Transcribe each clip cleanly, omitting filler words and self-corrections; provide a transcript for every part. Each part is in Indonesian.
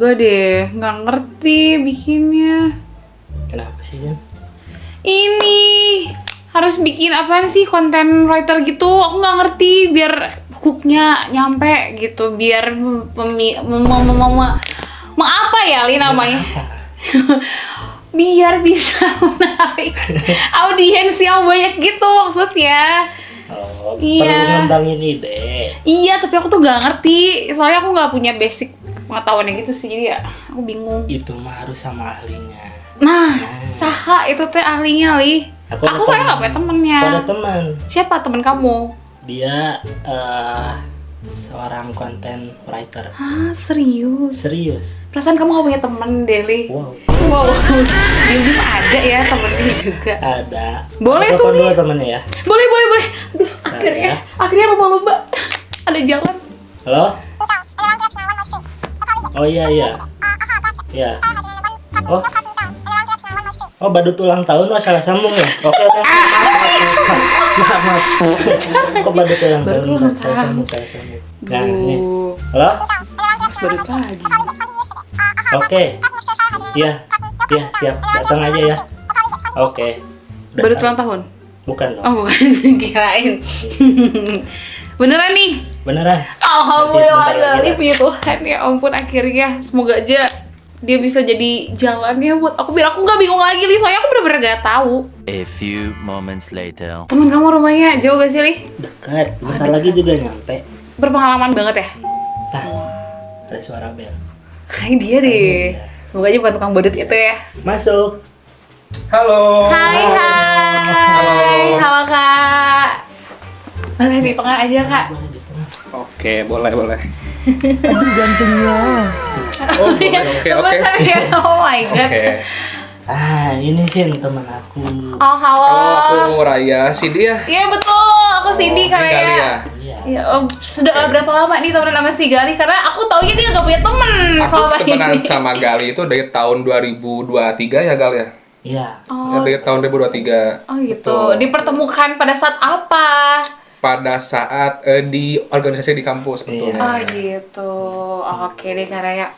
juga deh, nggak ngerti bikinnya. Kenapa sih, Jen? Ini harus bikin apaan sih, konten writer gitu? Aku nggak ngerti biar hooknya nyampe gitu, biar apa ya Li namanya? Biar bisa menarik audiens yang banyak gitu maksudnya. Oh, Iya. perlu ngembangin ide. Iya, tapi aku tuh nggak ngerti, soalnya aku nggak punya basic pengetahuannya gitu sih, jadi ya aku bingung. Itu mah harus sama ahlinya. Nah, saha itu teh ahlinya Li. Aku Aku soalnya nggak punya temennya. Aku ada teman. Siapa temen kamu? Dia seorang content writer. Ah, serius? Serius. Perasaan kamu gak punya temen, Deli? Wow. Wow, Deli ada ya temennya juga. Ada. Boleh Aku tuh, telepon Li. dulu temennya ya. Boleh. Aduh, akhirnya lomba-lomba. Ada jalan. Halo? Oh iya. Iya. Oh. Oh, badut ulang tahun, wah salah sambung ya? Oke. Maaf. Kok badut ulang tahun? Baru ulang Salah tahun. sambung. Nah, ini. Duh, Halo? Mas badut lagi. Oke. Iya, siap. Datang aja ya. Oke. Udah. Badut ulang tahun? Bukan dong. Oh, bukan. Kirain. Beneran nih? Beneran. Alhamdulillah, Nanti sebentar lagi Deli lah. punya Tuhan, ya ampun, akhirnya. Semoga aja dia bisa jadi jalannya buat aku, biar aku nggak bingung lagi, Li. Soalnya aku bener-bener gak tahu. A few moments later. Temen kamu rumahnya jauh gak sih, Li? Dekat. Bentar lagi juga nyampe. Berpengalaman banget ya? Nah, ada suara bel. Kayak dia deh. Semoga aja bukan tukang badut itu ya. Masuk. Halo. Hai. Halo, Kak. Boleh di tengah aja, Kak. Oke, boleh. Oh, boleh, oke. Sebentar ya. Oh my god. Oke. Ah, ini sih teman aku. Oh, halo. Kalau aku Raya, si dia. Iya betul, aku Cindy ini karena Gali ya. ya. Iya. Ya, sudah berapa lama nih temenan sama si Gali? Karena aku taunya dia gak punya temen Aku selama temenan ini. sama Gali itu dari tahun 2023 ya, Gal ya. Iya. Oh, Dari tahun 2023. oh gitu. Betul. Dipertemukan pada saat apa? Pada saat di organisasi di kampus betul. Iya. Oh gitu. Oke deh Kak Raya.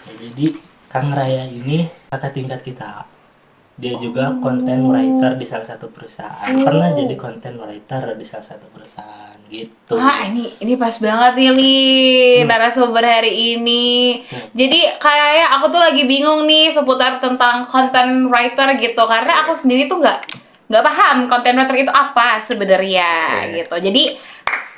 Ya, jadi Kang Raya ini kakak tingkat kita. Dia juga content writer di salah satu perusahaan. Pernah jadi content writer di salah satu perusahaan gitu. Wah ini pas banget nih Li, narasumber hari ini. Jadi kayak aku tuh lagi bingung nih seputar tentang content writer gitu, karena aku sendiri tuh nggak paham content writer itu apa sebenarnya gitu. Jadi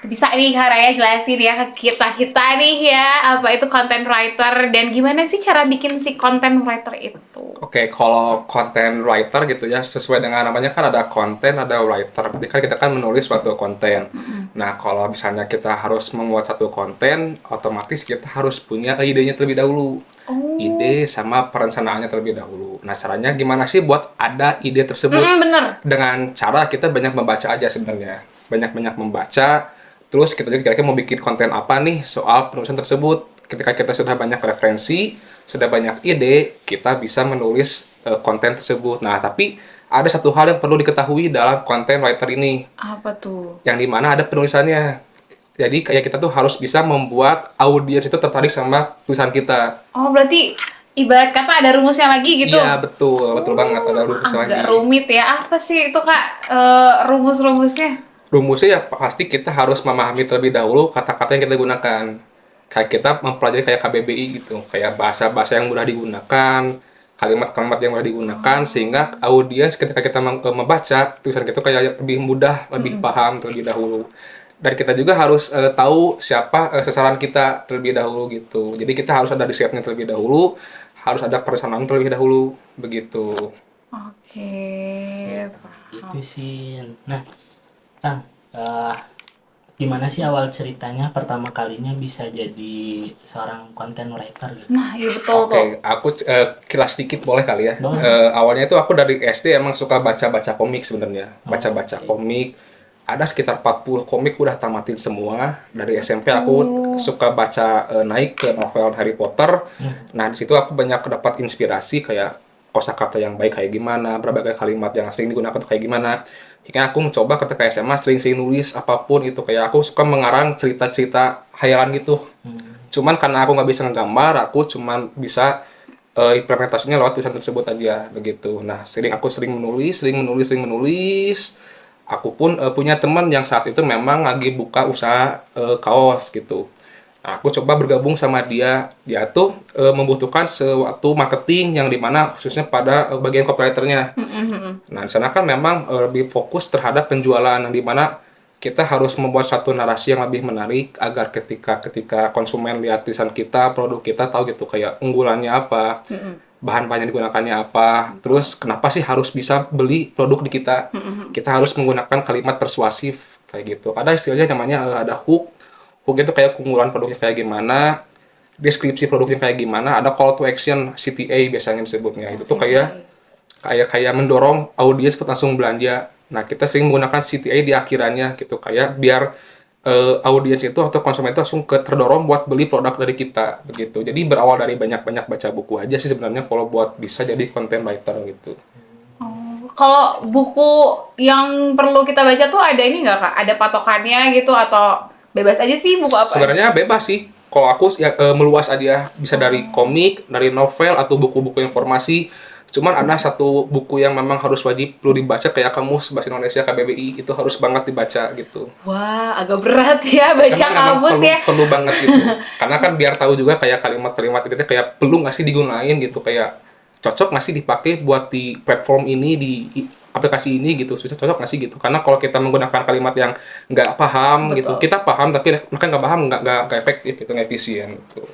bisa nih Kak Raya jelasin ya ke kita nih ya, apa itu content writer dan gimana sih cara bikin si content writer itu. Oke, kalau content writer gitu ya, sesuai dengan namanya kan ada content, ada writer. Berarti kan kita kan menulis suatu konten. Nah, kalau misalnya kita harus membuat satu konten, otomatis kita harus punya idenya terlebih dahulu. Ide sama perencanaannya terlebih dahulu. Nah, caranya gimana sih buat ada ide tersebut? Bener. Dengan cara kita banyak membaca aja sebenarnya. Banyak-banyak membaca, terus kita juga kira-kira mau bikin konten apa nih soal penulisan tersebut. Ketika kita sudah banyak referensi, sudah banyak ide, kita bisa menulis konten tersebut. Nah, tapi ada satu hal yang perlu diketahui dalam content writer ini, Apa tuh? yang dimana ada penulisannya. Jadi kayak kita tuh harus bisa membuat audiens itu tertarik sama tulisan kita. Oh berarti ibarat kata ada rumusnya lagi gitu? Iya, betul banget, ada rumusnya lagi. Agak rumit ya. Apa sih itu Kak rumus-rumusnya? Rumusnya ya pasti kita harus memahami terlebih dahulu kata-kata yang kita gunakan. Kayak kita mempelajari kayak KBBI gitu, kayak bahasa-bahasa yang mudah digunakan, kalimat-kalimat yang mudah digunakan, sehingga audiens ketika kita membaca tulisan kita kayak lebih mudah, lebih paham terlebih dahulu. Dan kita juga harus tahu siapa sasaran kita terlebih dahulu gitu. Jadi kita harus ada risetnya terlebih dahulu, harus ada perencanaan terlebih dahulu, begitu. Oke, Gitu paham. sih. Nah, Kang, gimana sih awal ceritanya pertama kalinya bisa jadi seorang content writer gitu? Nah, iya betul tuh. Oke, aku kilas sedikit boleh kali ya. Boleh. Awalnya itu aku dari SD emang suka baca-baca komik sebenarnya. Baca-baca komik. Ada sekitar 40 komik udah tamatin semua. Dari SMP aku suka baca naik ke novel Harry Potter. Nah, di situ aku banyak dapat inspirasi kayak kosakata yang baik kayak gimana, berbagai kalimat yang sering digunakan tuh kayak gimana. Hingga aku mencoba ketika SMA sering-sering nulis apapun itu, kayak aku suka mengarang cerita-cerita khayalan gitu. Cuman karena aku nggak bisa ngegambar, aku cuman bisa implementasinya lewat tulisan tersebut aja begitu. Nah, aku sering menulis. Aku pun punya teman yang saat itu memang lagi buka usaha kaos gitu. Nah, aku coba bergabung sama dia. Dia tuh membutuhkan suatu marketing yang dimana khususnya pada bagian copywriternya. Nah, di sana kan memang lebih fokus terhadap penjualan, yang dimana kita harus membuat satu narasi yang lebih menarik agar ketika konsumen lihat tulisan kita, produk kita, tahu gitu kayak unggulannya apa, bahan-bahan yang digunakannya apa, terus kenapa sih harus bisa beli produk di kita. Kita harus menggunakan kalimat persuasif kayak gitu. Ada istilahnya namanya ada hook. Hook itu kayak keunggulan produknya kayak gimana, deskripsi produknya kayak gimana, ada call to action CTA biasanya disebutnya. Itu tuh kayak mendorong audiens buat langsung belanja. Nah, kita sering menggunakan CTA di akhirannya gitu, kayak biar audiens itu atau konsumen itu langsung terdorong buat beli produk dari kita begitu. Jadi berawal dari banyak-banyak baca buku aja sih sebenarnya kalau buat bisa jadi content writer gitu. Kalau buku yang perlu kita baca tuh ada ini nggak Kak? Ada patokannya gitu atau bebas aja sih buku apa? Sebenarnya bebas sih. Kalau aku ya, meluas aja, bisa dari komik, dari novel atau buku-buku informasi. Cuman ada satu buku yang memang harus wajib perlu dibaca kayak Kamus Bahasa Indonesia KBBI, itu harus banget dibaca gitu. Wah, agak berat ya baca Karena memang kamus ya. perlu banget gitu. Karena kan biar tahu juga kayak kalimat-kalimat gitu kayak perlu nggak sih digunain gitu, kayak cocok nggak sih dipakai buat di platform ini, aplikasi ini gitu, susah cocok nggak sih gitu. Karena kalau kita menggunakan kalimat yang nggak paham gitu, Betul. kita paham tapi mereka nggak paham, nggak efektif gitu, nggak efisien gitu.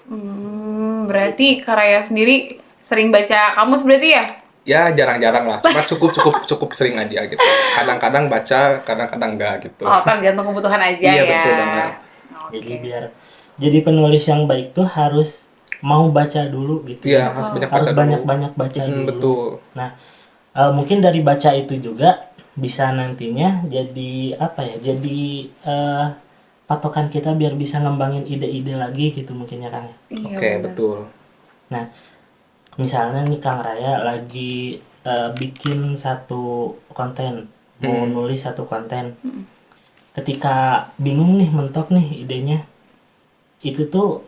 Berarti Kak Raya sendiri sering baca kamus berarti ya? Ya jarang-jarang lah, cuma cukup sering aja gitu. Kadang-kadang baca, kadang-kadang enggak gitu. Oh, tergantung kebutuhan aja Iya, ya. betul banget. Jadi biar jadi penulis yang baik tuh harus mau baca dulu gitu. Iya, harus banyak Harus baca dulu. banyak-banyak baca dulu. Betul. Nah, mungkin dari baca itu juga bisa nantinya jadi apa ya? Jadi patokan kita biar bisa ngembangin ide-ide lagi gitu mungkin ya Kang. Iya, Oke, benar. betul. Nah, misalnya nih Kang Raya lagi bikin satu konten, mau nulis satu konten. Ketika bingung nih, mentok nih idenya, itu tuh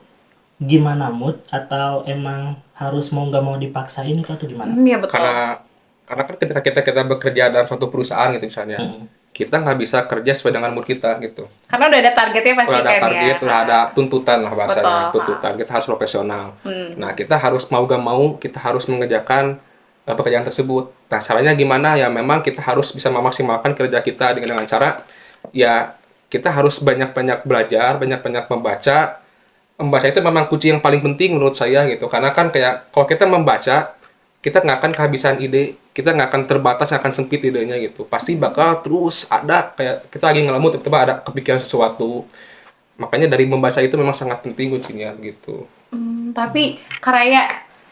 gimana mood atau emang harus mau nggak mau dipaksain itu atau gimana? Iya betul. Karena kan ketika kita bekerja dalam suatu perusahaan gitu misalnya, kita nggak bisa kerja sesuai dengan mood kita gitu. Karena udah ada targetnya pasti Udah ada kan target, ya. udah ada tuntutan lah bahasanya, Betul. tuntutan. Kita harus profesional. Nah, kita harus mau gak mau, kita harus mengerjakan pekerjaan tersebut. Nah, caranya gimana? Ya memang kita harus bisa memaksimalkan kerja kita dengan cara, ya kita harus banyak-banyak belajar, banyak-banyak membaca. Membaca itu memang kunci yang paling penting menurut saya gitu. Karena kan kayak, kalau kita membaca, kita nggak akan kehabisan ide, kita nggak akan terbatas, nggak akan sempit idenya gitu. Pasti bakal terus ada, kayak kita lagi ngelamut, tiba-tiba ada kepikiran sesuatu. Makanya dari membaca itu memang sangat penting kuncinya gitu. Tapi Karaya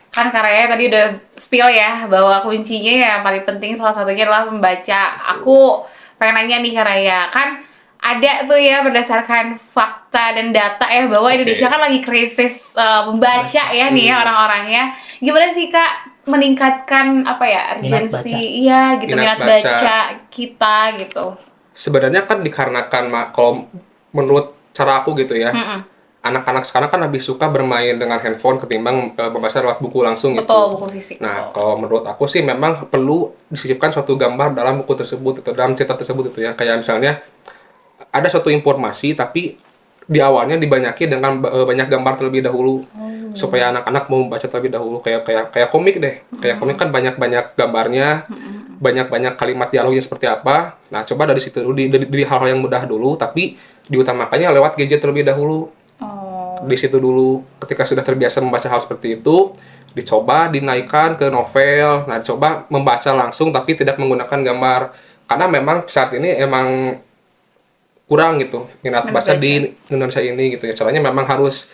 kan Karaya tadi udah spill ya bahwa kuncinya yang paling penting salah satunya adalah membaca. Aku pengen nanya nih Karaya, kan ada tuh ya berdasarkan fakta dan data ya bahwa Indonesia kan lagi krisis membaca ya nih ya orang-orangnya. Gimana sih Kak meningkatkan apa ya Minat urgency, baca. iya gitu Minat minat baca. baca kita gitu. Sebenarnya kan dikarenakan, kalau menurut cara aku gitu ya, anak-anak sekarang kan lebih suka bermain dengan handphone ketimbang membaca lewat buku langsung gitu. Betul, buku fisik. Nah, betul. kalau menurut aku sih memang perlu disisipkan suatu gambar dalam buku tersebut atau dalam cerita tersebut itu ya. Kayak misalnya ada suatu informasi tapi di awalnya dibanyaki dengan banyak gambar terlebih dahulu supaya anak-anak mau membaca terlebih dahulu, kayak komik deh. Kayak komik kan banyak-banyak gambarnya, banyak-banyak kalimat dialognya seperti apa. Nah, coba dari situ dulu, dari hal-hal yang mudah dulu, tapi diutamakannya lewat gadget terlebih dahulu. Di situ dulu, ketika sudah terbiasa membaca hal seperti itu, dicoba dinaikkan ke novel. Nah, coba membaca langsung tapi tidak menggunakan gambar. Karena memang saat ini emang kurang gitu minat baca di Indonesia ini gitu ya. Caranya memang harus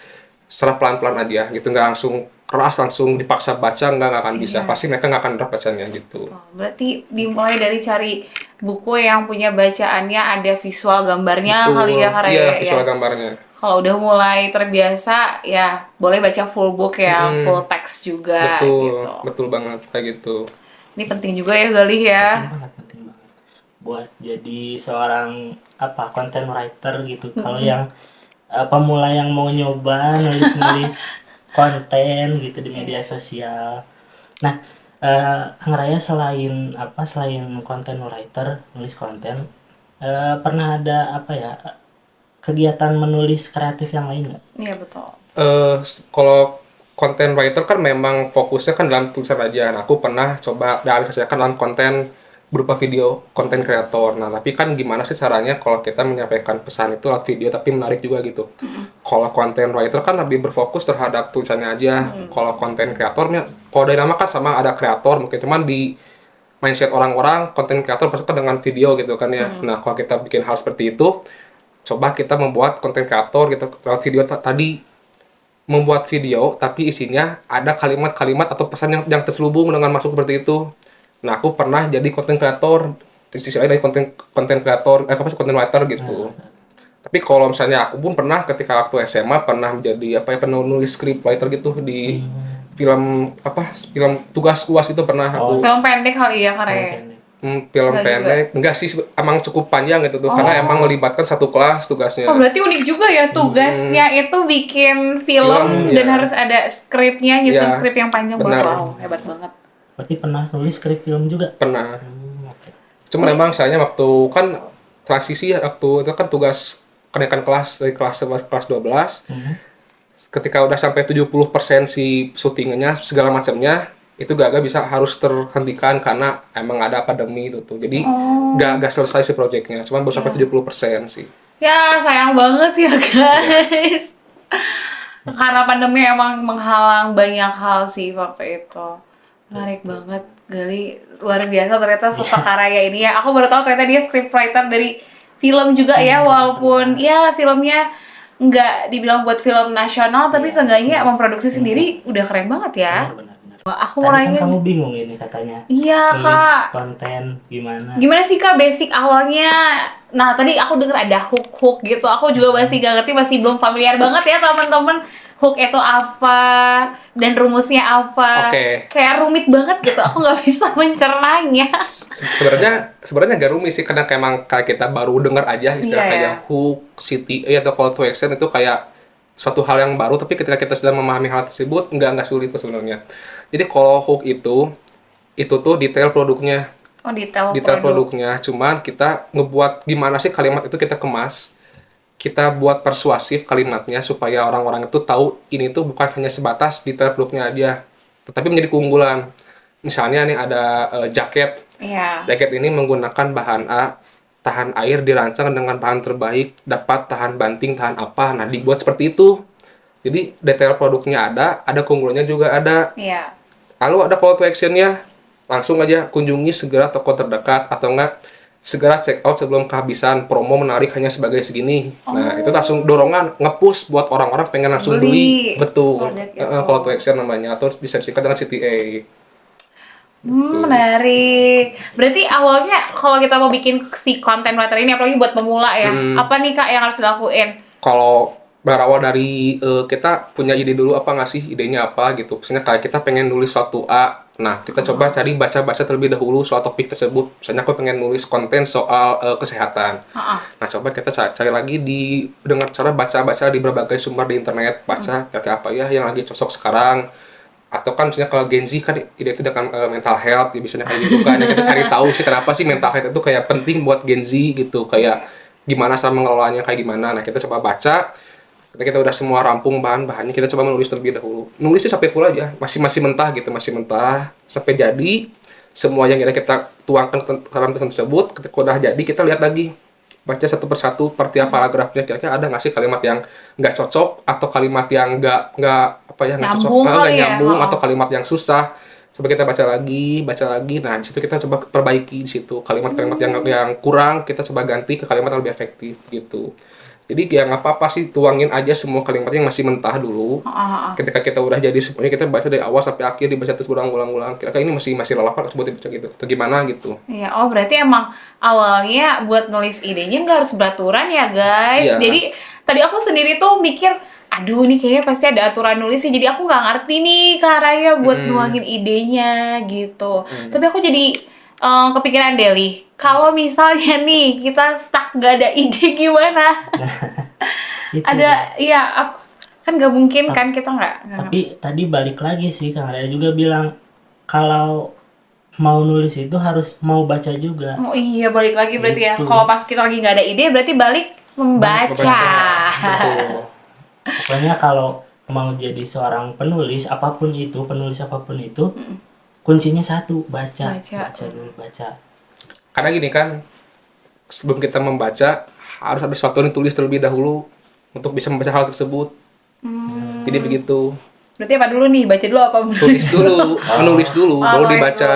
secara pelan-pelan aja gitu, nggak langsung keras, langsung dipaksa baca, nggak akan bisa. Pasti mereka nggak akan dapat bacanya gitu. Berarti dimulai dari cari buku yang punya bacaannya ada visual gambarnya Betul. kali ya Karaya Iya, ya. visual gambarnya. Kalau udah mulai terbiasa ya boleh baca full book ya, full text juga Betul, gitu. betul banget kayak gitu. Ini penting juga ya Galih ya. Penting banget buat jadi seorang content writer gitu. Kalau yang pemula yang mau nyoba nulis-nulis konten gitu di media sosial. Nah, Kang Raya selain content writer, nulis konten, pernah ada kegiatan menulis kreatif yang lain nggak? Iya betul. Kalau content writer kan memang fokusnya kan dalam tulisan aja. Nah, aku pernah coba realisasikan dalam konten berupa video, konten kreator. Nah, tapi kan gimana sih caranya kalau kita menyampaikan pesan itu lewat video tapi menarik juga gitu. Kalau content writer kan lebih berfokus terhadap tulisannya aja. Kalau content kreatornya, kalau dari nama kan sama ada kreator, mungkin cuman di mindset orang-orang content kreator pasti kan dengan video gitu kan ya. Nah, kalau kita bikin hal seperti itu, coba kita membuat konten kreator gitu lewat video tadi, membuat video tapi isinya ada kalimat-kalimat atau pesan yang terselubung dengan masuk seperti itu. Nah, aku pernah jadi konten kreator di sisi lain dari konten kreator konten writer gitu. Tapi kalau misalnya aku pun pernah ketika waktu SMA pernah menjadi penulis script writer gitu di film tugas UAS itu pernah aku. Film pendek kali ya karya. Film pendek enggak sih, emang cukup panjang gitu tuh karena emang melibatkan satu kelas tugasnya. Oh berarti unik juga ya tugasnya itu bikin film dan harus ada skripnya, nyusun skrip yang panjang banget. Wow, hebat banget. Berarti pernah nulis skrip film juga? Pernah. Cuma memang sayangnya waktu kan transisi waktu itu kan tugas kenaikan kelas dari kelas 11 ke kelas 12. Ketika udah sampai 70% si syutingnya segala macamnya itu gagal bisa harus terhentikan karena emang ada pandemi itu tuh. Jadi gak selesai si proyeknya, cuma baru sampai 70% sih. Ya sayang banget ya guys. Karena pandemi emang menghalang banyak hal sih waktu itu. Menarik banget, Gali. Luar biasa ternyata sosok Karaya ini ya. Aku baru tahu ternyata dia scriptwriter dari film juga ya, walaupun ya filmnya nggak dibilang buat film nasional, tapi seenggaknya memproduksi sendiri udah keren banget ya. Benar. Aku Tadi mau kan nanya kamu bingung ini katanya. Iya nulis Kak. konten gimana? Gimana sih Kak basic awalnya? Nah tadi aku dengar ada hook gitu. Aku juga masih gak ngerti, masih belum familiar banget ya teman-teman. Hook itu apa dan rumusnya apa? Kayak rumit banget gitu. Aku nggak bisa mencernanya. Sebenarnya agak rumit sih karena emang kayak kita baru dengar aja istilah kayak hook, CTA atau call to action itu kayak suatu hal yang baru, tapi ketika kita sudah memahami hal tersebut nggak sulit sebenarnya. Jadi kalau hook itu tuh detail produknya. Oh, detail produknya. Cuman kita ngebuat gimana sih kalimat itu kita kemas. Kita buat persuasif kalimatnya supaya orang-orang itu tahu ini tuh bukan hanya sebatas detail produknya aja, tetapi menjadi keunggulan. Misalnya nih ada jaket. Jaket ini menggunakan bahan A, tahan air, dirancang dengan bahan terbaik, dapat tahan banting, tahan apa. Nah, dibuat seperti itu. Jadi detail produknya ada keunggulannya juga ada. Lalu ada call to action-nya. Langsung aja kunjungi segera toko terdekat atau enggak segera check out sebelum kehabisan, promo menarik hanya sebagai segini. Nah, itu langsung dorongan nge-push buat orang-orang pengen langsung beli. Betul. Call to action namanya, atau bisa disingkat dengan CTA. Menarik. Berarti awalnya kalau kita mau bikin si content writer ini, apalagi buat pemula ya, apa nih Kak yang harus dilakuin? Kalau berawal dari kita punya ide dulu apa nggak sih, idenya apa gitu. Misalnya kayak kita pengen nulis suatu A, nah kita coba cari baca-baca terlebih dahulu soal topik tersebut. Misalnya aku pengen nulis konten soal kesehatan. Nah coba kita cari lagi dengan cara baca-baca di berbagai sumber di internet, baca kayak apa ya yang lagi cocok sekarang. Atau kan misalnya kalau Gen Z kan ide itu dengan mental health, ya biasanya kayak gitu kan. Kita cari tahu sih kenapa sih mental health itu kayak penting buat Gen Z gitu, kayak gimana cara mengelolanya kayak gimana. Nah kita coba baca. Ketika kita udah semua rampung bahan-bahannya, kita coba menulis terlebih dahulu. Nulisnya sampai full aja, masih mentah gitu, masih mentah sampai jadi. Semua yang kita tuangkan dalam tulisan tersebut, ketika udah jadi kita lihat lagi, baca satu persatu per tiap paragrafnya, kira-kira ada nggak sih kalimat yang nggak cocok atau kalimat yang nggak cocok, nggak nyambung atau kalimat yang susah. Coba kita baca lagi. Nah di situ kita coba perbaiki di situ kalimat-kalimat yang kurang, kita coba ganti ke kalimat yang lebih efektif gitu. Jadi ya nggak apa-apa sih, tuangin aja semua kalimat yang masih mentah dulu. Ketika kita udah jadi semuanya, kita baca dari awal sampai akhir, dibaca terus ulang-ulang. Kira-kira ini masih relevan buat dibaca gitu, atau gimana gitu. Iya, berarti emang awalnya buat nulis idenya nggak harus beraturan ya guys. Jadi tadi aku sendiri tuh mikir, aduh nih kayaknya pasti ada aturan nulis sih. Jadi aku nggak ngerti nih Kak Raya buat nuangin idenya gitu. Tapi aku jadi kepikiran Deli, kalau misalnya nih kita stuck gak ada ide gimana? Itu. Ada, iya, kan nggak mungkin kan kita nggak. Tapi tadi balik lagi sih, Kang Raya juga bilang kalau mau nulis itu harus mau baca juga. Oh iya, balik lagi berarti ya. Gitu. Kalau pas kita lagi nggak ada ide, berarti balik membaca. Betul. Pokoknya kalau mau jadi seorang penulis apapun itu, kuncinya satu, baca. Baca. Baca dulu, baca. Karena gini kan, sebelum kita membaca harus ada sesuatu yang ditulis terlebih dahulu untuk bisa membaca hal tersebut. Jadi begitu. Berarti apa dulu nih? Baca dulu apa? Tulis dulu, menulis dulu, baru tulis dibaca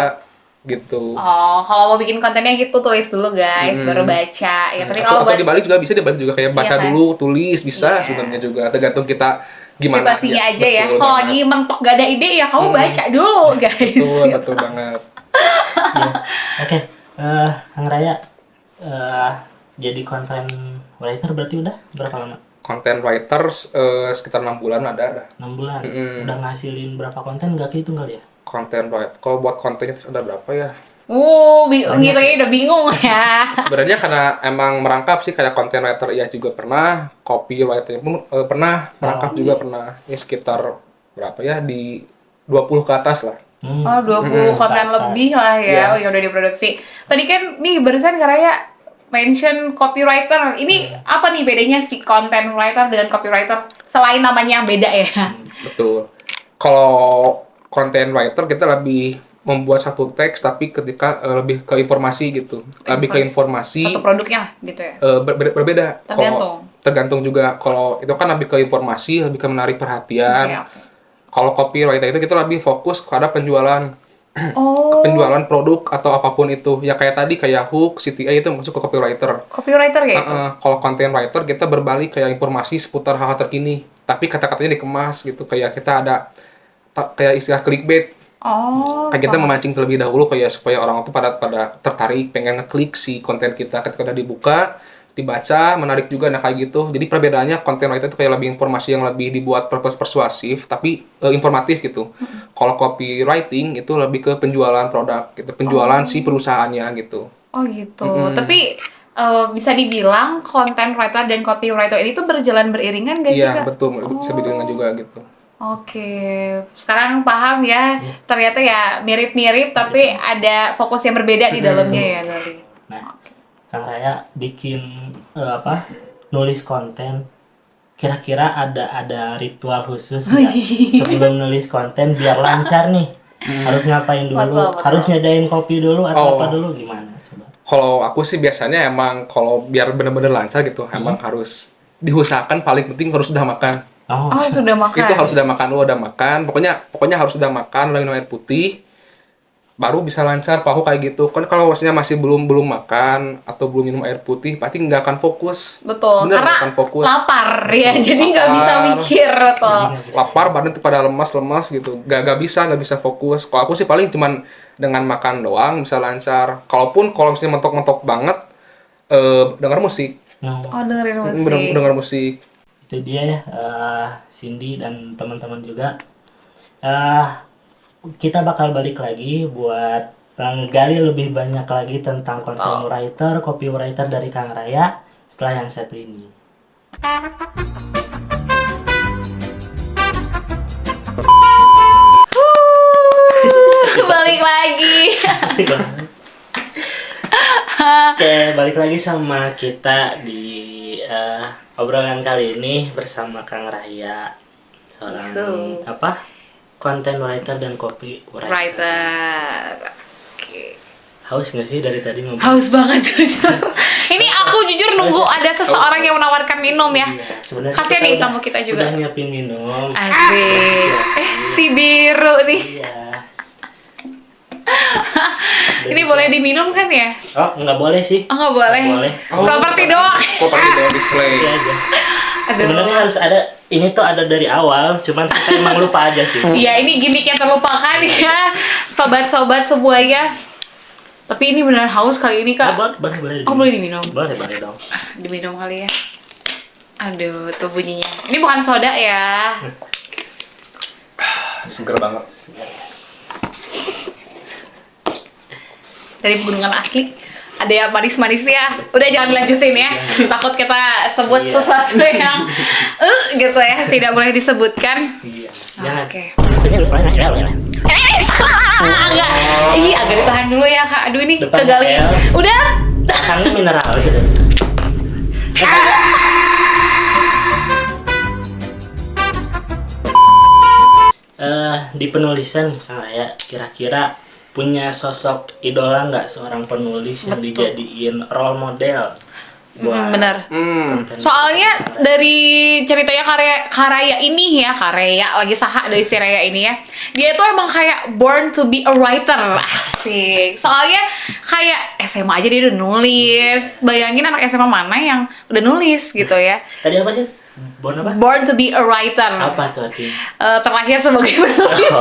gitu. Oh, kalau mau bikin kontennya gitu tulis dulu guys, baru baca. Ya, tapi kalau Atau buat dibalik juga bisa, dibalik juga kayak baca Iya kan? dulu, tulis bisa Iya. sebenarnya juga. Tergantung kita gimana situasinya aja ya. Betul Kalau banget. lagi mentok gak ada ide ya kamu baca dulu guys. Betul banget. Ya. Oke, Kang Raya jadi content writer berarti udah berapa lama? Content writers sekitar 6 bulan ada. 6 bulan. Mm-mm. Udah ngasilin berapa konten nggak kehitung kali ya? Content writer. Kalau buat kontennya ada berapa ya? Gitu ya udah bingung ya. Sebenarnya karena emang merangkap sih, kayak content writer ya juga pernah, copywriter pun pernah, merangkap juga pernah. Ya sekitar berapa ya, di 20 ke atas lah. Oh, 20 konten Ke atas. lebih lah ya. Iya. Oh, yang udah diproduksi. Tadi kan nih barusan Karaya mention copywriter. Ini apa nih bedanya si content writer dengan copywriter selain namanya yang beda ya? Betul. Kalau content writer kita lebih membuat satu teks, tapi ketika lebih ke informasi gitu. Lebih ke informasi. Satu produknya lah gitu ya. Berbeda. Tergantung. Tergantung juga. Kalau itu kan lebih ke informasi, lebih ke menarik perhatian. Oke. Kalau copywriter itu kita lebih fokus kepada penjualan. Oh, Penjualan produk atau apapun itu. Ya kayak tadi, kayak hook, CTA itu masuk ke copywriter. copywriter ya itu. Kalau content writer kita berbalik kayak informasi seputar hal-hal terkini. Tapi kata-katanya dikemas gitu. Kayak kita ada kayak istilah clickbait. Oh. Kayak kita memancing terlebih dahulu kayak supaya orang itu pada tertarik, pengen ngeklik si konten kita ketika udah dibuka, dibaca, menarik juga, nah kayak gitu. Jadi perbedaannya content writer itu kayak lebih informasi yang lebih dibuat purpose persuasif, tapi informatif gitu. Kalau copywriting itu lebih ke penjualan produk, gitu, penjualan si perusahaannya gitu. Oh gitu. Tapi bisa dibilang content writer dan copywriter ini tuh berjalan beriringan guys Iya juga? betul, bisa dibilang juga gitu. Oke, sekarang paham ya. Ternyata ya mirip-mirip tapi ada fokus yang berbeda di dalamnya ya Gali. Nah, Kang Raya bikin nulis konten, kira-kira ada ritual khusus nggak sebelum nulis konten biar lancar nih? Harus ngapain dulu? Betul. Harus nyediain kopi dulu atau Oh. apa dulu, gimana? Coba. Kalau aku sih biasanya emang kalau biar bener-bener lancar gitu, emang harus diusahakan paling penting harus sudah makan. Oh, Oh, sudah makan. Itu harus sudah makan, lu udah makan. Pokoknya harus sudah makan, udah minum air putih, baru bisa lancar pahu kayak gitu. Kan kalau maksudnya masih belum makan atau belum minum air putih, pasti nggak akan fokus. Betul, Bener, karena nggak akan fokus. lapar ya, jadi nggak bisa Lapar. mikir betul. Lapar, badan tuh pada lemas gitu. Nggak bisa fokus. Kalau aku sih paling cuman dengan makan doang bisa lancar. Kalau misalnya mentok-mentok banget, dengar musik. no. Oh, dengerin musik. Dengar musik. Itu dia ya, Cindy dan teman-teman juga. Kita bakal balik lagi buat menggali lebih banyak lagi tentang content writer, copywriter dari Kang Raya setelah yang satu ini. Balik lagi. Oke, balik lagi sama kita di obrolan kali ini bersama Kang Raya, seorang content writer dan copywriter. Writer. Oke. Haus nggak sih dari tadi ngomong? Haus banget jujur. Ini aku jujur nunggu ada seseorang yang menawarkan minum ya. Iya, sebenarnya Kasian kita nih udah- tamu kita juga. Udah nyiapin minum. Asik. Si biru nih. Iya. Ini boleh diminum kan ya? Oh, nggak boleh sih. Oh, nggak boleh. Nggak boleh. Properti doang. Kok pakai dalam display? Iya aja. Aduh. Sebenarnya harus ada. Ini tuh ada dari awal, cuman kita emang lupa aja sih. Iya, ini gimmick yang terlupakan ya. Sobat-sobat semuanya. Tapi ini beneran haus kali ini, Kak. Boleh. Oh, boleh diminum. Boleh dong. Diminum kali ya. Aduh, tuh bunyinya. Ini bukan soda ya. Seger banget. Dari pegunungan asli. ada yang manis-manisnya. Udah jangan dilanjutin ya. Takut kita sebut Iya. sesuatu yang gitu ya, tidak boleh disebutkan. Iya. Jangan. Oke. Agak, agak ditahan dulu ya Kak. Aduh ini Depan kegali. L. Udah. Belakangnya mineral gitu. Di penulisan Kang Raya, kira-kira punya sosok idola nggak seorang penulis yang Betul. dijadiin role model buat Bener. konten? Soalnya dari ceritanya Karaya ini ya, Karaya lagi saha dari si Raya ini ya. Dia tuh emang kayak born to be a writer, asik. Soalnya kayak SMA aja dia udah nulis. Bayangin anak SMA mana yang udah nulis gitu ya. Tadi apa sih? Bon apa? Born to be a writer. Apa tuh artinya? Terlahir sebagai penulis.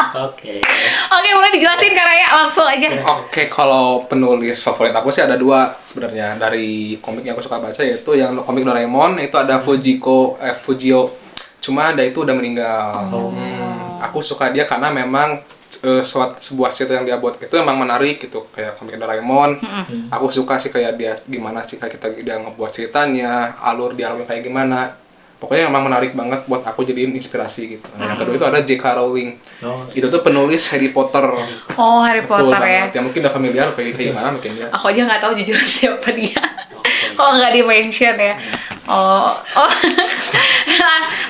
Oke. Oke, boleh dijelasin Karaya langsung aja. Oke, kalau penulis favorit aku sih ada dua sebenarnya dari komik yang aku suka baca, yaitu yang komik Doraemon itu ada Fujio. Cuma ada itu udah meninggal. Aku suka dia karena memang sebuah cerita yang dia buat itu emang menarik gitu, kayak komik Doraemon. Aku suka sih kayak dia gimana sih kayak dia ngebuat ceritanya, alur dialognya kayak gimana. Pokoknya emang menarik banget buat aku jadiin inspirasi gitu. Nah, yang kedua itu ada J.K. Rowling. Itu tuh penulis Harry Potter. Oh, Harry Betul Potter ya. banget. Yang mungkin udah familiar kayak gimana mungkin dia. Aku aja nggak tahu jujur siapa dia. Kalau nggak di-mention ya. Oh.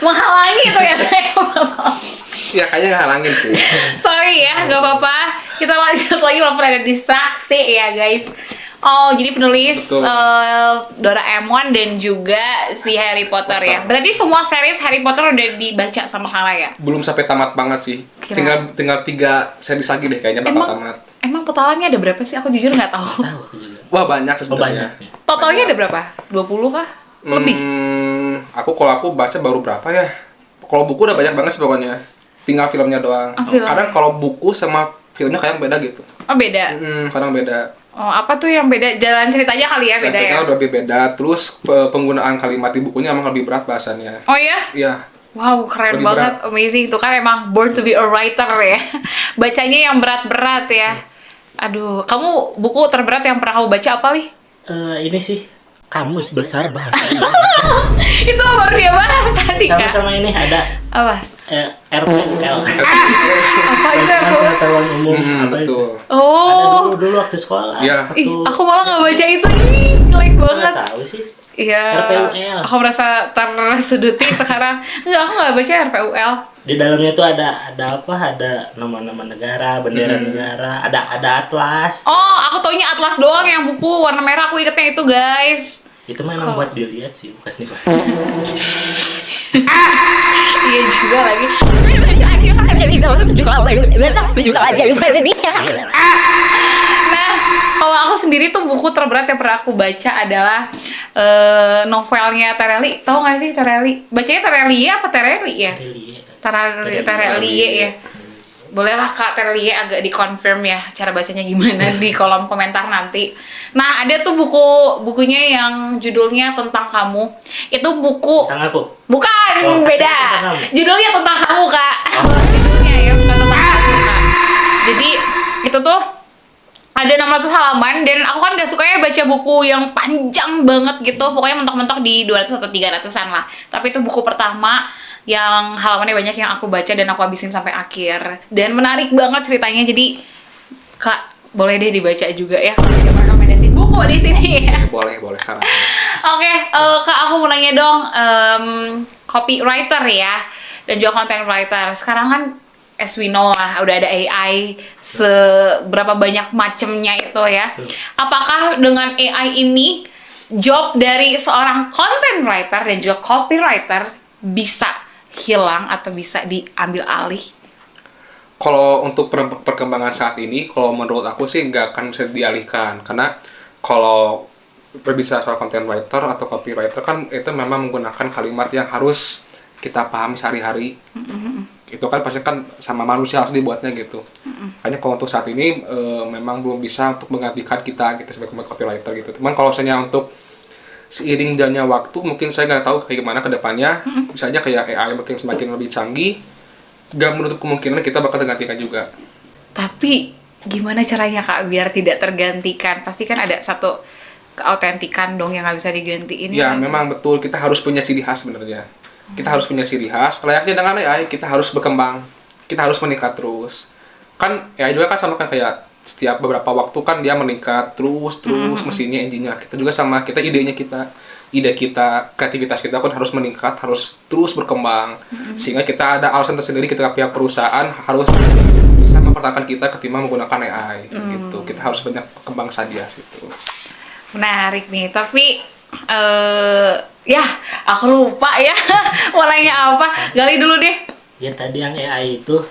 Menghalangi ternyata ya. Ya kayaknya ngehalangin sih. Sorry ya, nggak apa-apa. Kita lanjut lagi walaupun ada distraksi ya guys. Oh, jadi penulis Betul. Doraemon dan juga si Harry Potter ya. Berarti semua series Harry Potter udah dibaca sama Kang Raya? Belum sampai tamat banget sih. Kira- Tinggal 3 series lagi deh kayaknya bakal tamat. Emang totalnya ada berapa sih? Aku jujur nggak tahu. Tahu aku juga. Wah, banyak Oh, sebenarnya. banyak ya. Totalnya ada berapa? 20 kah? Lebih? Kalau aku baca baru berapa ya? Kalau buku udah banyak banget sih pokoknya. Tinggal filmnya doang. Oh, film. Kadang kalau buku sama filmnya kadang beda gitu. Oh, beda. Kadang beda. Oh, apa tuh yang beda? Jalan ceritanya kali ya beda ya? Ceritanya udah lebih beda. Terus penggunaan kalimat di bukunya emang lebih berat bahasannya. Oh ya? Iya. Wow, keren Lebih banget, amazing. Itu kan emang born to be a writer ya. Bacanya yang berat-berat ya. Aduh, kamu buku terberat yang pernah kamu baca apa, Li? Ini sih Kamus Besar Bahasa Indonesia. Itu baru dia bahas tadi, Kak. Sama-sama ini ada Apa? RPUL. Apa itu aku? Pengetahuan umum apa itu? Betul. Oh, Dulu waktu sekolah. Iya. ih, aku malah nggak baca itu. Ih, jelek banget. Nggak tahu sih. Iya, RPUL. aku merasa tersuduti sekarang. Enggak, aku nggak baca RPUL. Di dalamnya tuh ada apa? Ada nama-nama negara, bendera negara, ada atlas. Oh, aku taunya Atlas doang yang buku warna merah. Aku ingetnya itu, guys. Itu memang buat dilihat sih, bukan dibaca. Iya juga lagi. Nah, kalau aku sendiri tuh buku terberat yang pernah aku baca adalah novelnya Tereli. Tahu nggak sih Tereli? Bacanya Terelie apa Tereli ya? Terelie ya. Bolehlah Kak Terelie agak dikonfirm ya cara bacanya gimana di kolom komentar nanti. Nah, ada tuh bukunya yang judulnya Tentang Kamu. Itu buku Tentang aku. bukan Oh, beda. tentang kamu. Judulnya Tentang Kamu, Kak. Judulnya ya bukan Tentang Kamu, Kak. Jadi itu tuh ada 600 halaman dan aku kan gak suka ya baca buku yang panjang banget gitu. Pokoknya mentok-mentok di 200 atau 300-an lah. Tapi itu buku pertama yang halamannya banyak yang aku baca dan aku habisin sampai akhir. Dan menarik banget ceritanya. Jadi Kak, boleh deh dibaca juga ya kalau ada rekomendasi buku di sini ya. Boleh sekarang. Oke, Kak, aku mau nanya dong, copywriter ya, dan juga content writer. Sekarang kan, as we know lah, udah ada AI, seberapa banyak macemnya itu ya. Apakah dengan AI ini, job dari seorang content writer dan juga copywriter bisa hilang atau bisa diambil alih? Kalau untuk perkembangan saat ini, kalau menurut aku sih nggak akan bisa dialihkan. Karena kalau berbicara soal content writer atau copywriter kan itu memang menggunakan kalimat yang harus kita pahami sehari-hari. Itu kan pasti kan sama manusia harus dibuatnya gitu. Hanya kalau untuk saat ini memang belum bisa untuk menggantikan kita gitu sebagai copywriter gitu. Cuman kalau misalnya untuk seiring jalannya waktu, mungkin saya nggak tahu kayak gimana ke depannya. Bisa aja kayak AI mungkin semakin lebih canggih, nggak menutup kemungkinan kita bakal tergantikan juga. Tapi gimana caranya Kak biar tidak tergantikan? Pasti kan ada satu keautentikan dong yang nggak bisa digantiin. Ya, memang betul kita harus punya ciri khas sebenarnya. Kita harus punya ciri khas. Layaknya dengan AI, kita harus berkembang. Kita harus meningkat terus. Kan AI juga kan sama kan kayak setiap beberapa waktu kan dia meningkat terus mesinnya, engine-nya. Kita juga sama, kita ide kita, kreativitas kita pun harus meningkat, harus terus berkembang. Sehingga kita ada alasan tersendiri ketika pihak perusahaan harus bisa mempertahankan kita ketimbang menggunakan AI gitu. Kita harus banyak berkembang saja gitu. Menarik nih, tapi ya aku lupa ya mau nanya apa. Gali dulu deh. Ya tadi yang AI itu,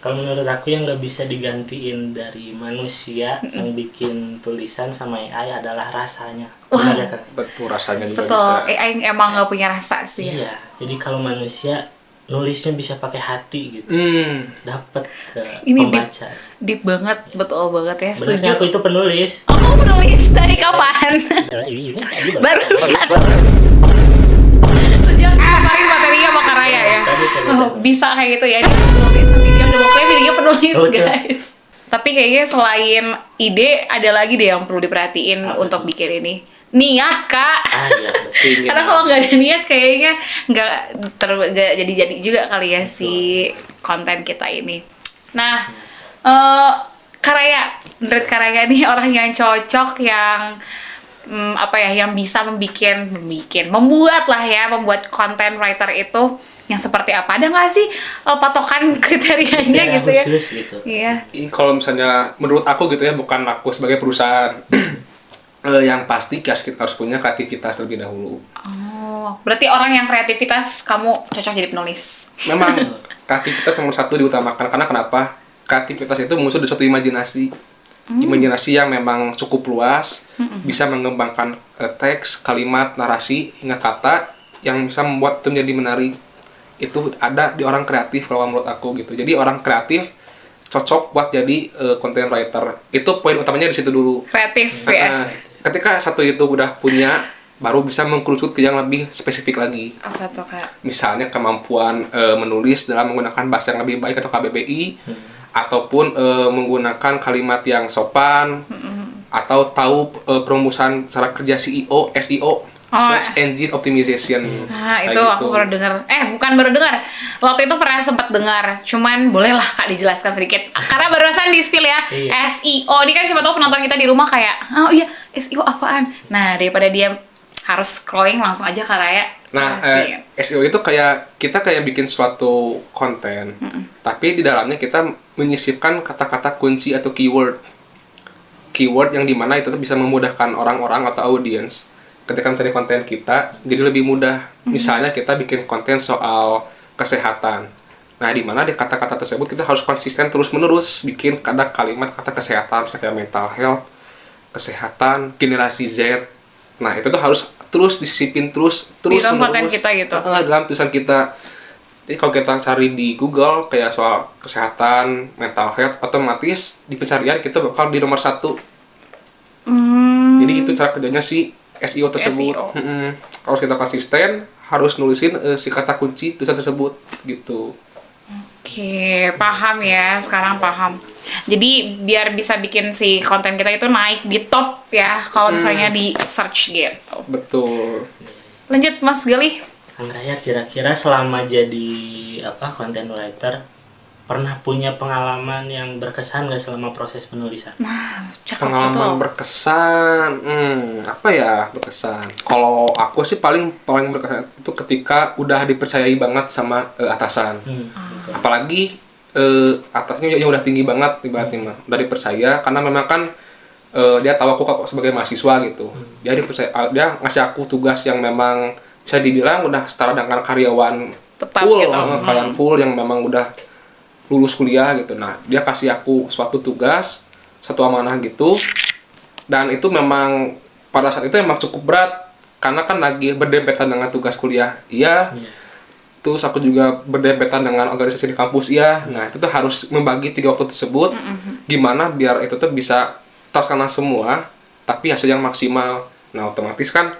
kalau menurut aku yang nggak bisa digantiin dari manusia yang bikin tulisan sama AI adalah rasanya. Benar ya, Kak? Betul, rasanya juga Betul, bisa. AI emang nggak punya rasa sih. Iya, jadi kalau manusia nulisnya bisa pakai hati gitu, dapat ke Ini pembaca. Deep banget, betul banget ya, Benernya setuju. aku itu penulis. Oh, kamu penulis dari kapan? Ini tadi Baru sejak kemarin materinya sama Karaya ya. Oh, bisa kayak gitu ya. Dia penulis, tapi dia udah mau klaim dirinya penulis Betul. guys. Tapi kayaknya selain ide, ada lagi deh yang perlu diperhatiin Apa untuk bikin ini. Niat, Kak. Iya, betul. Karena kalau nggak ada niat kayaknya nggak jadi-jadi juga kali ya si konten kita ini. Nah, Karaya, menurut Karaya nih orang yang cocok yang yang bisa membuat content writer itu yang seperti apa? Ada nggak sih patokan kriterianya Kriteria gitu ya? khusus gitu. Iya. Ini kalau misalnya menurut aku gitu ya, bukan aku sebagai perusahaan, yang pasti kita harus punya kreativitas terlebih dahulu. Oh, berarti orang yang kreativitas kamu cocok jadi penulis. Memang kreativitas nomor satu diutamakan, karena kenapa? Kreativitas itu muncul dari suatu imajinasi. Imajinasi yang memang cukup luas, bisa mengembangkan teks, kalimat, narasi, hingga kata yang bisa membuat itu menjadi menarik. Itu ada di orang kreatif kalau menurut aku gitu. Jadi orang kreatif cocok buat jadi content writer. Itu poin utamanya di situ dulu. Kreatif ya. Ketika satu itu udah punya, baru bisa mengkerucut ke yang lebih spesifik lagi. Apa tuh, Kak? Misalnya kemampuan menulis dalam menggunakan bahasa yang lebih baik atau KBBI, ataupun menggunakan kalimat yang sopan, atau tahu perumusan cara kerja SEO, Search Engine Optimization. Nah, Kayak itu gitu. aku baru dengar. Bukan baru dengar. Waktu itu pernah sempat dengar. Cuman bolehlah Kak dijelaskan sedikit. Karena barusan di-spill ya. Iya. SEO. Ini kan siapa tahu penonton kita di rumah kayak, "Oh iya, SEO apaan?" Nah, daripada dia harus scrolling langsung aja Kak Raya. Nah, jelasin. SEO itu kita kayak bikin suatu konten, tapi di dalamnya kita menyisipkan kata-kata kunci atau keyword yang dimana itu tuh bisa memudahkan orang-orang atau audiens ketika mencari konten kita, jadi lebih mudah. Misalnya kita bikin konten soal kesehatan. Nah, di mana di kata-kata tersebut kita harus konsisten terus-menerus bikin kalimat kata kesehatan, misalnya kayak mental health, kesehatan, generasi Z. Nah, itu tuh harus terus disisipin terus Di dalam konten kita gitu. Dalam tulisan kita. Jadi kalau kita cari di Google kayak soal kesehatan, mental health, otomatis di pencarian kita bakal di nomor 1. Jadi itu cara kerjanya si SEO tersebut. SEO. Harus kita konsisten, harus nulisin si kata kunci tulisan tersebut gitu. Oke, paham ya. Sekarang paham. Jadi biar bisa bikin si konten kita itu naik di top ya kalau misalnya di search gitu. Betul. Lanjut Mas Gali. Kang Raya, kira-kira selama jadi content writer pernah punya pengalaman yang berkesan nggak selama proses penulisan? Cakep Pengalaman betul. berkesan, apa ya berkesan? Kalau aku sih paling berkesan itu ketika udah dipercayai banget sama atasan. Apalagi atasnya yang udah tinggi banget ibaratnya mah, udah dipercaya karena memang kan dia tahu aku sebagai mahasiswa gitu. Dia ngasih aku tugas yang memang bisa dibilang udah setara dengan karyawan Tetap full, gitu. karyawan full yang memang udah lulus kuliah gitu. Nah, dia kasih aku suatu tugas, satu amanah gitu. Dan itu memang pada saat itu memang cukup berat karena kan lagi berdempetan dengan tugas kuliah. Iya. Terus aku juga berdempetan dengan organisasi di kampus. Iya. Nah, itu tuh harus membagi 3 waktu tersebut gimana biar itu tuh bisa terlaksana semua tapi hasil yang maksimal. Nah, otomatis kan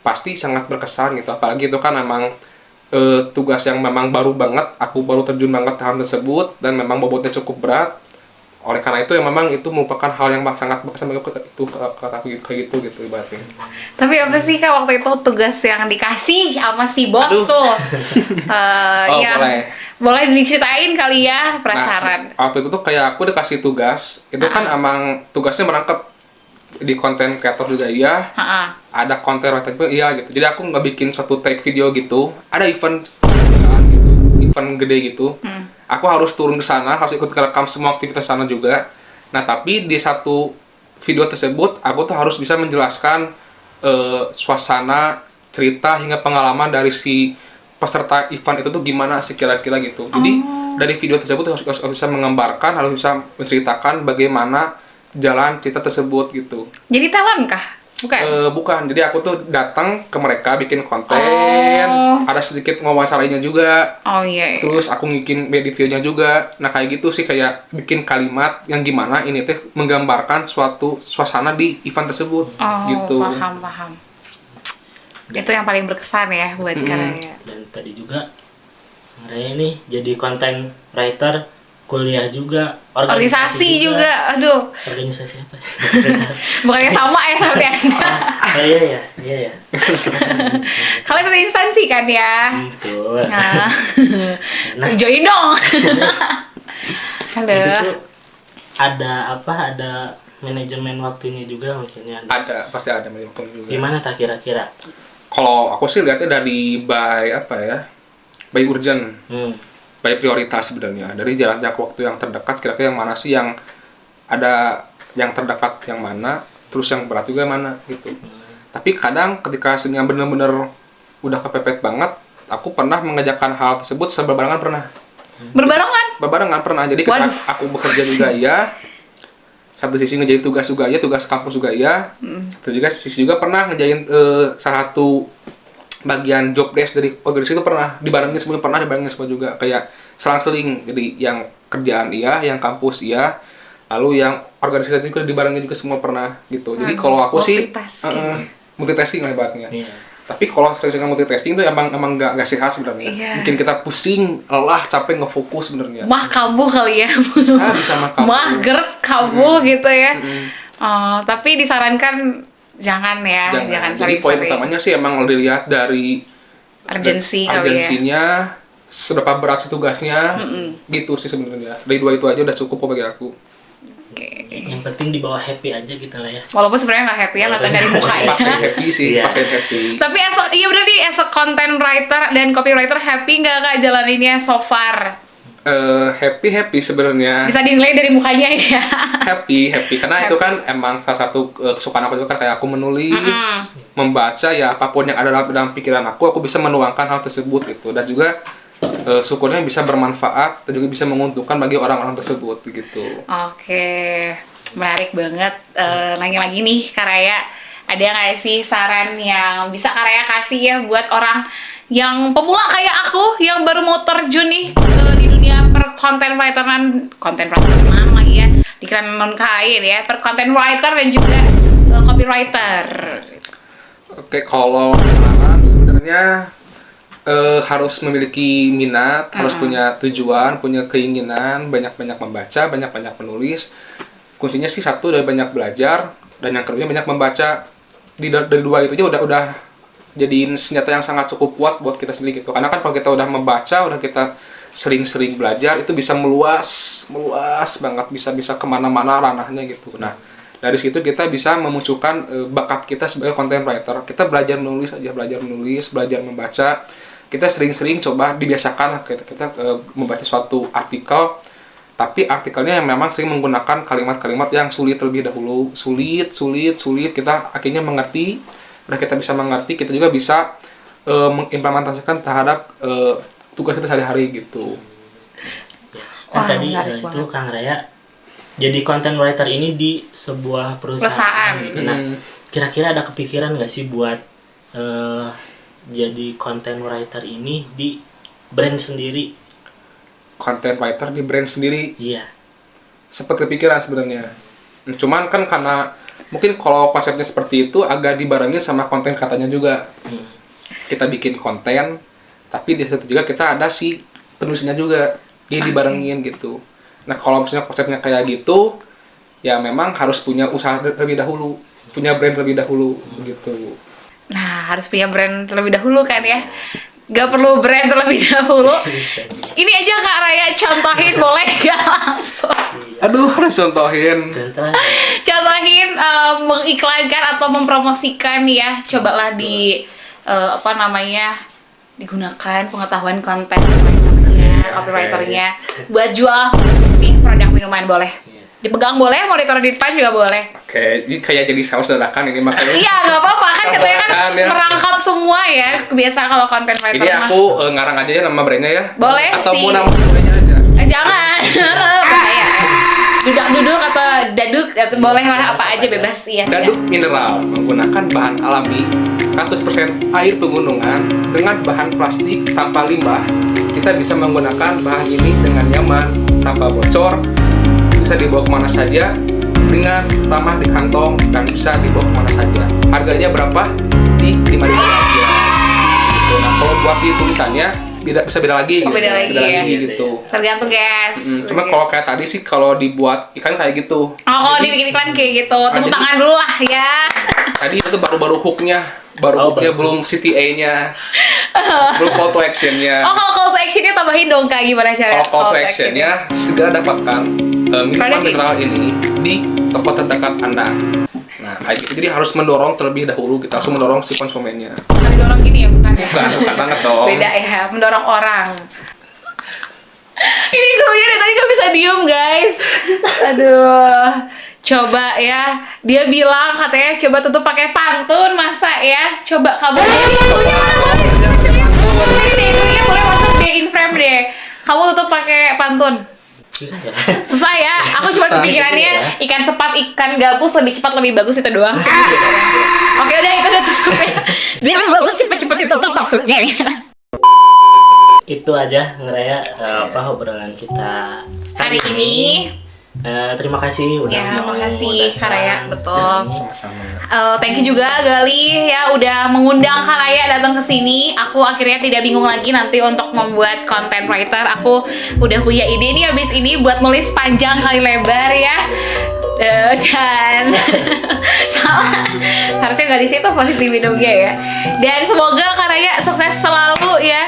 pasti sangat berkesan gitu. Apalagi itu kan memang tugas yang memang baru banget, aku baru terjun banget tahap tersebut dan memang bobotnya cukup berat. Oleh karena itu memang itu merupakan hal yang sangat berkesan bagi aku itu kayak gitu ibaratnya. Tapi apa sih Kak waktu itu tugas yang dikasih sama si bos Aduh. tuh? Ya, Boleh. boleh diceritain kali ya, penasaran. Nah, waktu itu tuh kayak aku dikasih tugas, itu kan emang tugasnya merangkap di konten kreator juga iya, Ha-ha. ada konten writer juga iya gitu. Jadi aku nggak bikin suatu take video gitu, ada event gitu, event gede gitu. Aku harus turun ke sana, harus ikut rekam semua aktivitas sana juga. Nah, tapi di satu video tersebut, aku tuh harus bisa menjelaskan suasana, cerita, hingga pengalaman dari si peserta event itu tuh gimana sih kira-kira gitu. Jadi, dari video tersebut harus bisa menggambarkan, harus bisa menceritakan bagaimana jalan cerita tersebut gitu. Jadi talent kah? Bukan? Bukan, jadi aku tuh datang ke mereka bikin konten, Oh. ada sedikit wawancarainya juga. Oh iya. Terus aku bikin videonya juga. Nah kayak gitu sih, kayak bikin kalimat yang gimana ini teh menggambarkan suatu suasana di event tersebut Oh, gitu. paham. Itu yang paling berkesan ya buat Karaya. Dan tadi juga Raya nih jadi content writer, kuliah juga, Organisasi juga, aduh. Organisasi apa? Bukannya sama ya seperti Anda. Oh iya ya. Kalian satu instansi kan ya? Betul. Nah, join dong. Itu Halo. tuh ada manajemen waktunya juga maksudnya. Pasti ada macam juga. Gimana tak kira-kira? Kalau aku sih lihatnya dari by urgent, by prioritas sebenarnya. Dari jalan jangka waktu yang terdekat, kira-kira yang mana sih yang ada yang terdekat yang mana, terus yang berat juga yang mana gitu. Tapi kadang ketika yang benar-benar udah kepepet banget, aku pernah mengerjakan hal tersebut berbarengan pernah. Berbarengan? Pernah. Jadi ketika Waduh. aku bekerja juga iya, satu sisi ngerjain tugas juga iya, tugas kampus juga iya, sisi juga pernah ngerjain salah satu bagian job desk dari organisasi itu pernah dibarengin semua juga, kayak selang-seling. Jadi yang kerjaan iya, yang kampus iya, lalu yang organisasi juga dibarengin juga semua pernah gitu. Jadi kalau aku sih multitasking lah ibaratnya. Iya. Tapi kalau sering multitasking itu emang nggak sehat sebenarnya. Iya. Bikin kita pusing, lelah, capek, ngefokus sebenarnya. Mah kambuh kali ya. Bisa mah kambuh. Mah gerd kambuh gitu ya. Tapi disarankan jangan ya, jangan Jadi poin sering-sering. utamanya sih emang dilihat dari Urgensi kali ya. urgensinya, seberapa berat sih tugasnya, gitu sih sebenarnya. Dari dua itu aja udah cukup kok bagi aku. Oke. Yang penting dibawa happy aja gitu lah ya. Walaupun sebenarnya nggak happy ya, kelihatan dari mukanya. Paksain happy sih, Iya. paksain happy. Tapi iya berarti as a content writer dan copywriter happy nggak Kak jalaninnya so far? Happy sebenarnya. Bisa dinilai dari mukanya ya. happy karena itu kan emang salah satu kesukaan aku juga kan, kayak aku menulis, membaca ya apapun yang ada dalam pikiran aku bisa menuangkan hal tersebut gitu, dan juga syukurnya bisa bermanfaat dan juga bisa menguntungkan bagi orang-orang tersebut begitu. Oke, menarik banget. Nanya lagi nih Karaya, ada nggak sih saran yang bisa Karaya kasih ya buat orang yang pemula kayak aku yang baru mau terjun nih di dunia per content writeran lagi ya, dikira non kain ya, per content writer dan juga copywriter. Oke, kalau saran sebenarnya harus memiliki minat, harus punya tujuan, punya keinginan, banyak-banyak membaca, banyak-banyak menulis. Kuncinya sih satu, dari banyak belajar, dan yang kedua banyak membaca. Dari dua itu aja udah jadiin senjata yang sangat cukup kuat buat kita sendiri gitu. Karena kan kalau kita udah membaca, udah kita sering-sering belajar, itu bisa meluas banget, bisa kemana-mana ranahnya gitu. Nah, dari situ kita bisa memunculkan bakat kita sebagai content writer. Kita belajar menulis, belajar membaca. Kita sering-sering coba dibiasakan lah kita membaca suatu artikel, tapi artikelnya yang memang sering menggunakan kalimat-kalimat yang sulit terlebih dahulu. Sulit, kita akhirnya mengerti. Udah kita bisa mengerti, kita juga bisa mengimplementasikan terhadap tugas kita sehari-hari gitu. Kan Wah, tadi menarik itu banget. Kang Raya jadi content writer ini di sebuah perusahaan gitu. Nah, kira-kira ada kepikiran nggak sih buat jadi content writer ini di brand sendiri? Content writer di brand sendiri, Iya. sempat kepikiran sebenarnya. Cuman kan karena mungkin kalau konsepnya seperti itu agak dibarengi sama konten katanya juga. Kita bikin konten, tapi di situ juga kita ada si penulisnya juga, dia dibarengin gitu. Nah, kalau misalnya konsepnya kayak gitu, ya memang harus punya usaha terlebih dahulu, punya brand terlebih dahulu gitu. Nah, harus punya brand terlebih dahulu kan ya. Gak perlu brand terlebih dahulu. Ini aja Kak Raya contohin boleh gak langsung? Aduh, harus contohin. Contoh. Contohin mengiklankan atau mempromosikan ya. Cobalah di apa namanya, digunakan pengetahuan konten copywriternya buat jual nih produk minuman boleh. Dipegang boleh, mau ditaruh di depan juga boleh. Oke, ini kayak jadi sales dadakan ini makanya. Iya, nggak apa-apa kan katanya kan Dadakan, ya. merangkap semua ya. Biasa kalau content writer Ini mah. aku ngarang aja ya nama brandnya ya. Boleh Atau sih. mau nama brandnya aja. Jangan, bahaya. Dudak-duduk atau daduk, atau boleh lah apa aja bebas ya. Daduk mineral menggunakan bahan alami 100% air pegunungan dengan bahan plastik tanpa limbah. Kita bisa menggunakan bahan ini dengan nyaman, tanpa bocor, bisa dibawa kemana saja dengan ramah di kantong dan bisa dibawa kemana saja. Harganya berapa? Di 5.000 aja. Gitu. Nah, kalau buat di tulisannya bisa beda lagi, Oh, beda lagi, ya. gitu. Tergantung guys. Cuma kalau kayak tadi sih kalau dibuat ikan kayak gitu. Oh, kalau Jadi, dibikin iklan kayak gitu, tepuk jadi- tangan dulu lah ya. tadi itu baru hooknya, belum CTA-nya, belum call to action-nya. Oh, kalau call to action-nya tambahin dong Kak, gimana caranya? Kalau call to action-nya segera dapatkan minuman Produk ini. mineral ini di toko terdekat Anda. Nah, kayak gitu. Jadi harus mendorong terlebih dahulu, kita harus mendorong si konsumennya. Harus dorong gini ya, bukan ya? Bukan banget dong. Beda ya, mendorong orang. Ini gue dari tadi gak bisa diem guys. Aduh, coba ya. Dia bilang katanya coba tutup pakai pantun, masa ya? Coba kamu ini boleh masuk deh in frame deh. Kamu tutup pakai pantun. Susah ya. Aku cuma Susah. kepikirannya ikan sepat, ikan gabus lebih cepat lebih bagus itu doang sih. Oke udah itu udah tutup ya. Biar bagus cepet-cepet ditutup maksudnya. Itu aja ngeraya apa obrolan kita Hari ini terima kasih udah ya, mau makasih datang Kak Raya, betul. ke sini. Sama-sama. Thank you juga Gali ya udah mengundang Kak Raya datang ke sini. Aku akhirnya tidak bingung lagi nanti untuk membuat content writer. Aku udah punya ide nih abis ini buat nulis panjang kali lebar ya. Dan salah, harusnya nggak di situ posisi minumnya ya. Dan semoga Kak Raya sukses selalu ya.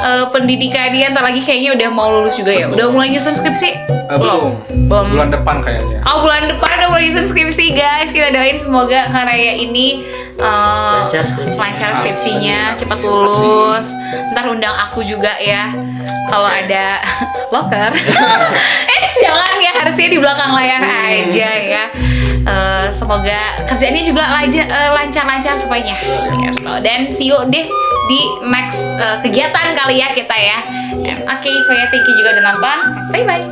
Pendidikannya ntar lagi kayaknya udah mau lulus juga ya. Udah mulai nyusun skripsi? Belum. Belum. Bulan depan kayaknya. Oh, bulan depan udah mulai nyusun skripsi guys. Kita doain semoga Kak Raya ini Lancar skripsinya. lancar skripsinya, Amin. cepat Amin. lulus. Ntar undang aku juga ya. Kalau ada loker. Jangan ya, harusnya di belakang layar aja ya. Semoga kerjaannya juga lancar-lancar semuanya. Gitu. Dan see you deh di next kegiatan kali ya kita ya. Oke, saya thank you juga udah nonton. Bye bye.